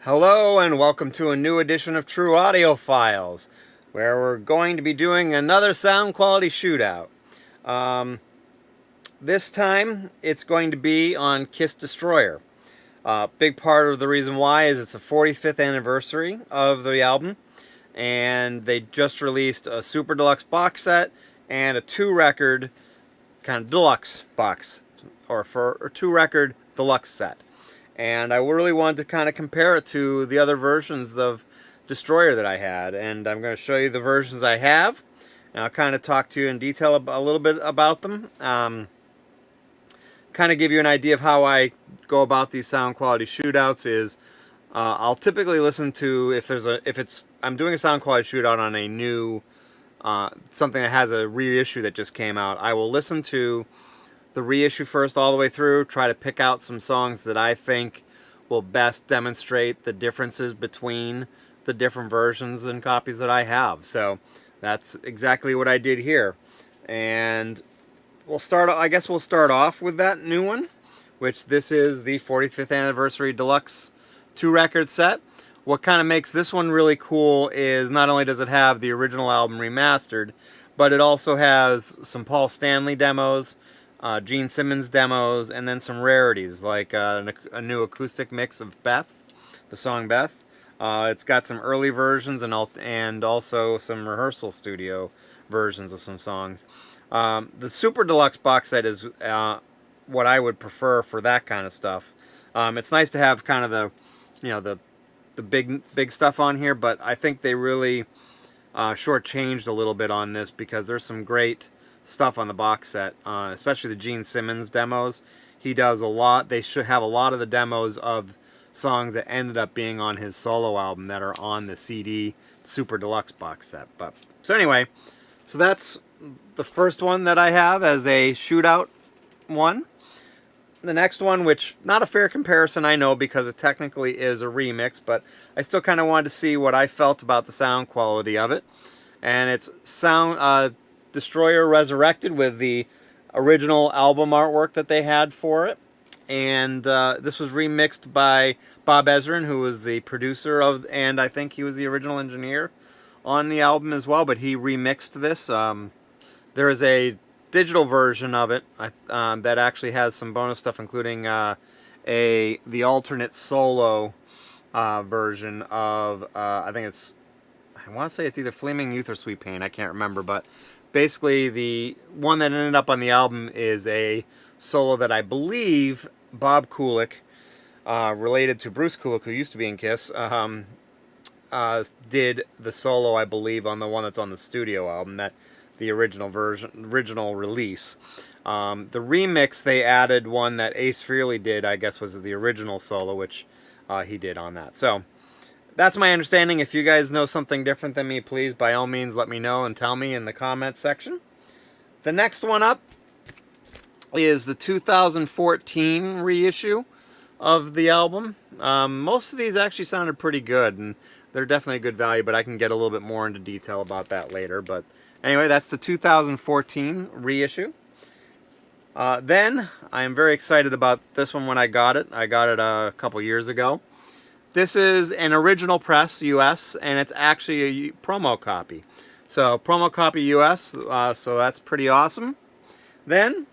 Hello and welcome to a new edition of True Audio Files, where we're going to be doing another sound quality shootout. This time it's going to be on Kiss Destroyer. Big part of the reason why is it's the 45th anniversary of the album, and they just released a super deluxe box set and a 2-record kind of deluxe box, or 2-record deluxe set. And I really wanted to kind of compare it to the other versions of Destroyer that I had. And I'm going to show you the versions I have. And I'll kind of talk to you in detail a little bit about them. Kind of give you an idea of how I go about these sound quality shootouts is I'll typically listen to, I'm doing a sound quality shootout on a new, something that has a reissue that just came out. I will listen to the reissue first all the way through, try to pick out some songs that I think will best demonstrate the differences between the different versions and copies that I have. So that's exactly what I did here. And I guess we'll start off with that new one, which this is the 45th Anniversary Deluxe 2-record set. What kind of makes this one really cool is not only does it have the original album remastered, but it also has some Paul Stanley demos, Gene Simmons demos, and then some rarities like a new acoustic mix of Beth, the song Beth. It's got some early versions and also some rehearsal studio versions of some songs. The Super Deluxe box set is what I would prefer for that kind of stuff. It's nice to have kind of the big stuff on here, but I think they really shortchanged a little bit on this because there's some great stuff on the box set, especially the Gene Simmons demos. He does a lot. They should have a lot of the demos of songs that ended up being on his solo album that are on the CD Super Deluxe box set. So anyway, so that's the first one that I have as a shootout one. The next one, which not a fair comparison, I know, because it technically is a remix, but I still kind of wanted to see what I felt about the sound quality of it. And it's Destroyer Resurrected with the original album artwork that they had for it. And this was remixed by Bob Ezrin, who was the producer of, and I think he was the original engineer on the album as well, but he remixed this. There is a digital version of it that actually has some bonus stuff, including the alternate solo version of, I want to say it's either Flaming Youth or Sweet Pain, I can't remember, but basically the one that ended up on the album is a solo that I believe Bob Kulick, related to Bruce Kulick, who used to be in Kiss, did the solo, I believe, on the one that's on the studio album, that the original release. The remix, they added one that Ace Frehley did, I guess was the original solo, which he did on that. So that's my understanding. If you guys know something different than me, please, by all means, let me know and tell me in the comments section. The next one up is the 2014 reissue of the album. Most of these actually sounded pretty good, and they're definitely a good value, but I can get a little bit more into detail about that later. But anyway, that's the 2014 reissue. Then, I am very excited about this one when I got it. I got it a couple years ago. This is an original press US, and it's actually a promo copy. So, promo copy US, so that's pretty awesome. Then,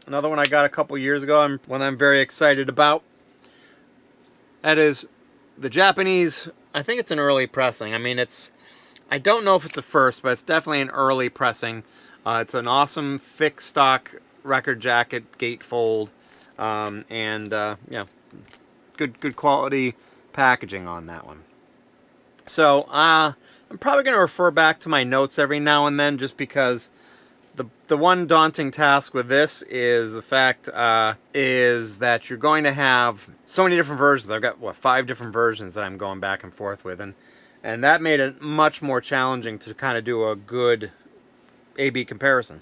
another one I got a couple years ago, one I'm very excited about. That is the Japanese, I think it's an early pressing. I mean, I don't know if it's a first, but it's definitely an early pressing. It's an awesome, thick stock record jacket, gatefold, and yeah, good quality packaging on that one. So I'm probably going to refer back to my notes every now and then, just because the one daunting task with this is the fact is that you're going to have so many different versions. I've got 5 different versions that I'm going back and forth with, and that made it much more challenging to kind of do a good A/B comparison,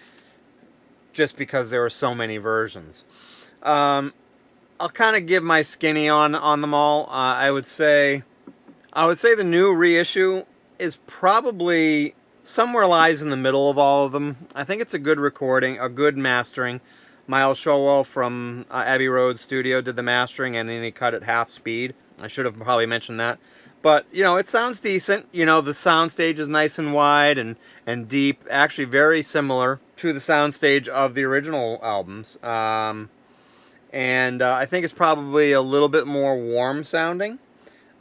just because there were so many versions. I'll kind of give my skinny on them all. I would say the new reissue is probably somewhere lies in the middle of all of them. I think it's a good recording, a good mastering. Miles Showell from Abbey Road Studio did the mastering, and then he cut at half speed. I should have probably mentioned that. But, you know, it sounds decent. You know, the soundstage is nice and wide and deep. Actually very similar to the soundstage of the original albums. And I think it's probably a little bit more warm sounding.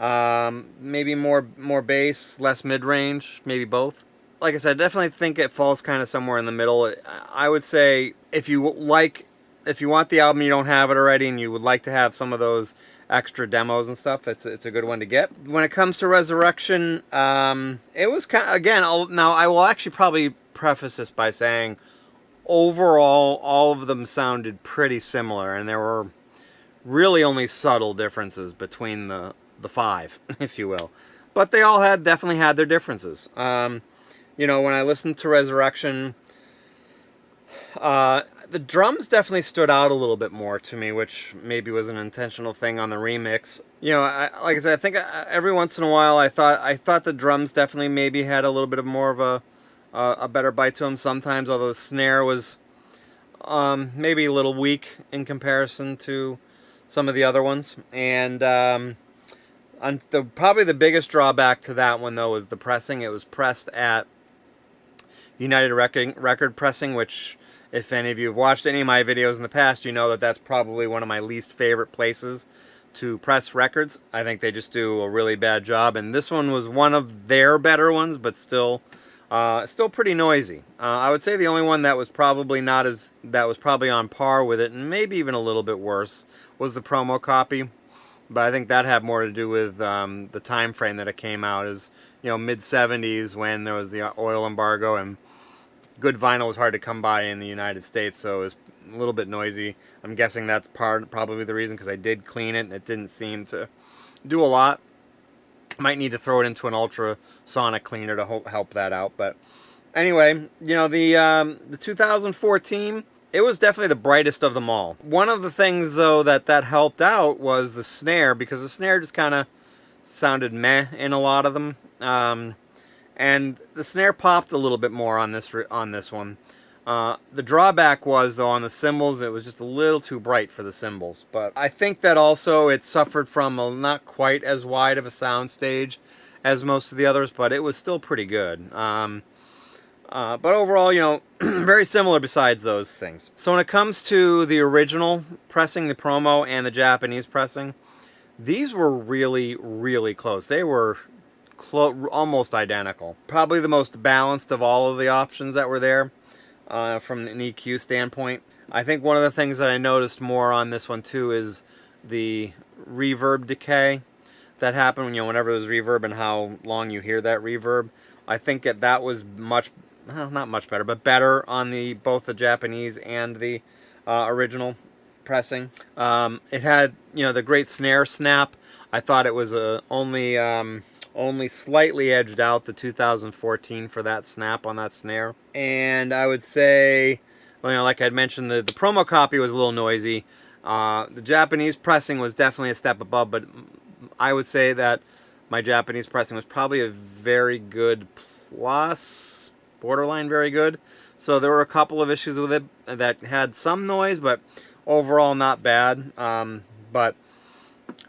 Maybe more bass, less mid-range, maybe both. Like I said, I definitely think it falls kind of somewhere in the middle. I would say if you want the album, you don't have it already, and you would like to have some of those extra demos and stuff, it's a good one to get. When it comes to Resurrection, it was kind of, again, now I will actually probably preface this by saying overall all of them sounded pretty similar, and there were really only subtle differences between the five, if you will. But they all definitely had their differences. You know, when I listened to Resurrection, the drums definitely stood out a little bit more to me, which maybe was an intentional thing on the remix. You know, like I said, I think every once in a while I thought the drums definitely maybe had a little bit of more of a better bite to them sometimes, although the snare was maybe a little weak in comparison to some of the other ones. And probably the biggest drawback to that one, though, was the pressing. It was pressed at United Record Pressing, which, if any of you have watched any of my videos in the past, you know that that's probably one of my least favorite places to press records. I think they just do a really bad job, and this one was one of their better ones, but still pretty noisy. I would say the only one that was probably on par with it, and maybe even a little bit worse, was the promo copy. But I think that had more to do with the time frame that it came out, as you know, mid-70s, when there was the oil embargo and good vinyl was hard to come by in the United States, so it was a little bit noisy. I'm guessing that's probably the reason, because I did clean it and it didn't seem to do a lot. Might need to throw it into an ultrasonic cleaner to help that out. But anyway, you know, the 2014, it was definitely the brightest of them all. One of the things, though, that helped out was the snare, because the snare just kind of sounded meh in a lot of them. And the snare popped a little bit more on this one. The drawback was, though, on the cymbals, it was just a little too bright for the cymbals. But I think that also it suffered from a not quite as wide of a sound stage as most of the others, but it was still pretty good. But overall, you know, very similar besides those things. So when it comes to the original pressing, the promo, and the Japanese pressing, these were really, really close. They were almost identical. Probably the most balanced of all of the options that were there from an EQ standpoint. I think one of the things that I noticed more on this one too is the reverb decay that happened, you know, whenever there's reverb and how long you hear that reverb. I think that was not much better, but better on both the Japanese and the original pressing. It had, you know, the great snare snap. I thought it was only slightly edged out the 2014 for that snap on that snare. And I would say, well, you know, like I'd mentioned, the promo copy was a little noisy. The Japanese pressing was definitely a step above, but I would say that my Japanese pressing was probably a very good plus, borderline very good. So there were a couple of issues with it that had some noise, but overall not bad.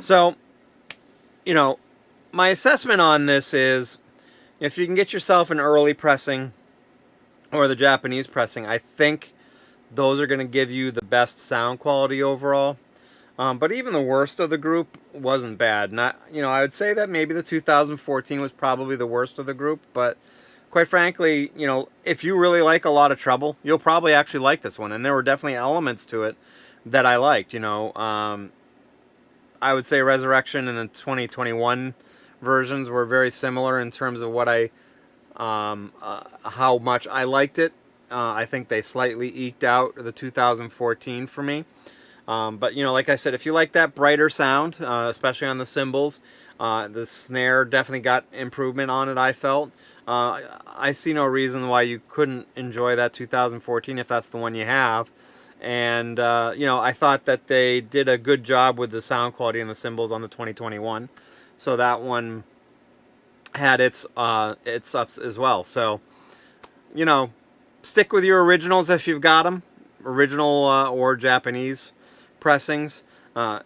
So, you know, my assessment on this is, if you can get yourself an early pressing or the Japanese pressing, I think those are going to give you the best sound quality overall. But even the worst of the group wasn't bad. You know, I would say that maybe the 2014 was probably the worst of the group, but quite frankly, you know, if you really like a lot of treble, you'll probably actually like this one. And there were definitely elements to it that I liked. You know, I would say Resurrection and the 2021 versions were very similar in terms of what how much I liked it. I think they slightly eked out the 2014 for me. But, you know, like I said, if you like that brighter sound, especially on the cymbals, the snare definitely got improvement on it, I felt. I see no reason why you couldn't enjoy that 2014 if that's the one you have. And, you know, I thought that they did a good job with the sound quality and the cymbals on the 2021. So that one had its ups as well. So, you know, stick with your originals if you've got them. original or Japanese pressings.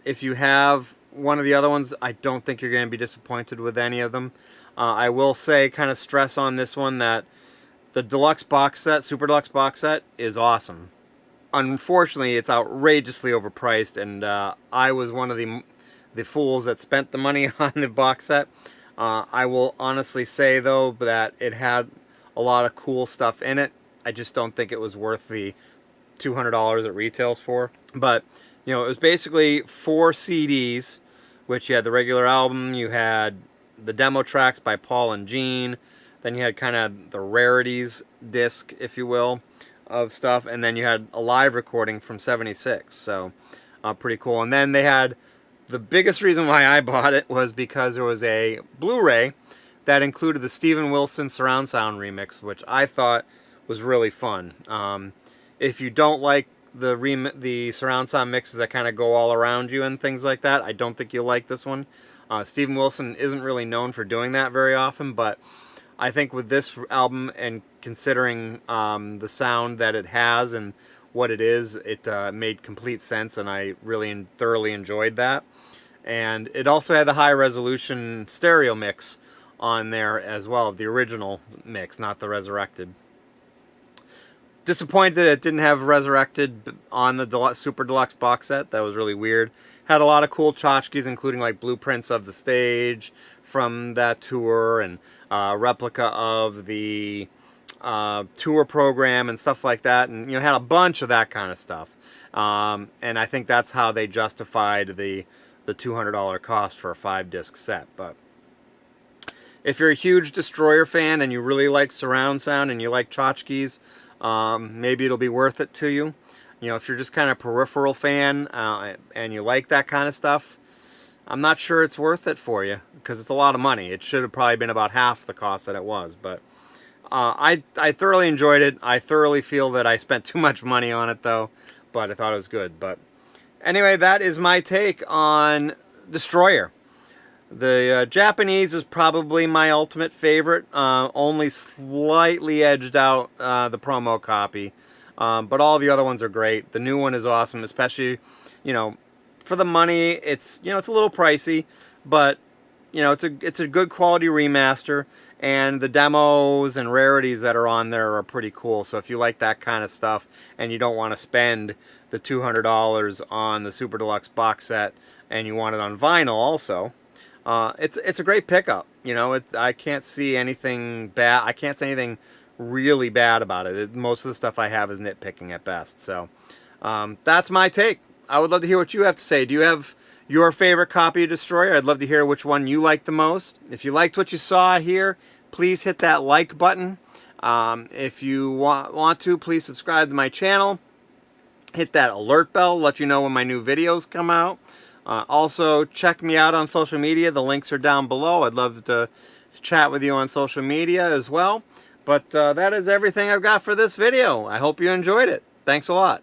If you have one of the other ones, I don't think you're going to be disappointed with any of them. I will say, kind of stress on this one, that the deluxe box set, super deluxe box set, is awesome. Unfortunately, it's outrageously overpriced, and I was one of the fools that spent the money on the box set. I will honestly say, though, that it had a lot of cool stuff in it. I just don't think it was worth the $200 it retails for. But, you know, it was basically 4 CDs, which you had the regular album, you had the demo tracks by Paul and Gene, then you had kind of the rarities disc, if you will, of stuff, and then you had a live recording from '76, so pretty cool. And then they had, the biggest reason why I bought it was because there was a Blu-ray that included the Steven Wilson surround sound remix, which I thought was really fun. If you don't like the surround sound mixes that kind of go all around you and things like that, I don't think you'll like this one. Steven Wilson isn't really known for doing that very often, but I think with this album, and considering the sound that it has and what it is, it made complete sense, and I really thoroughly enjoyed that. And it also had the high resolution stereo mix on there as well, the original mix, not the Resurrected. Disappointed that it didn't have Resurrected on the Super Deluxe box set. That was really weird. Had a lot of cool tchotchkes, including like blueprints of the stage from that tour, and replica of the tour program and stuff like that, and you know, had a bunch of that kind of stuff. And I think that's how they justified the $200 cost for a 5-disc set. But if you're a huge Destroyer fan and you really like surround sound and you like tchotchkes, maybe it'll be worth it to you. You know, if you're just kind of peripheral fan and you like that kind of stuff, I'm not sure it's worth it for you, because it's a lot of money. It should have probably been about half the cost that it was. But I thoroughly enjoyed it. I thoroughly feel that I spent too much money on it, though, but I thought it was good. But anyway, that is my take on Destroyer. The Japanese is probably my ultimate favorite, only slightly edged out the promo copy. But all the other ones are great. The new one is awesome, especially, you know, for the money. It's, you know, it's a little pricey, but you know, it's a good quality remaster, and the demos and rarities that are on there are pretty cool. So if you like that kind of stuff and you don't want to spend the $200 on the Super Deluxe box set and you want it on vinyl also, it's a great pickup. You know, I can't see anything bad. I can't say anything really bad about it. Most of the stuff I have is nitpicking at best. So that's my take. I would love to hear what you have to say. Do you have your favorite copy of Destroyer? I'd love to hear which one you like the most. If you liked what you saw here, please hit that like button. If you want to, please subscribe to my channel. Hit that alert bell, let you know when my new videos come out. Also, check me out on social media. The links are down below. I'd love to chat with you on social media as well. But that is everything I've got for this video. I hope you enjoyed it. Thanks a lot.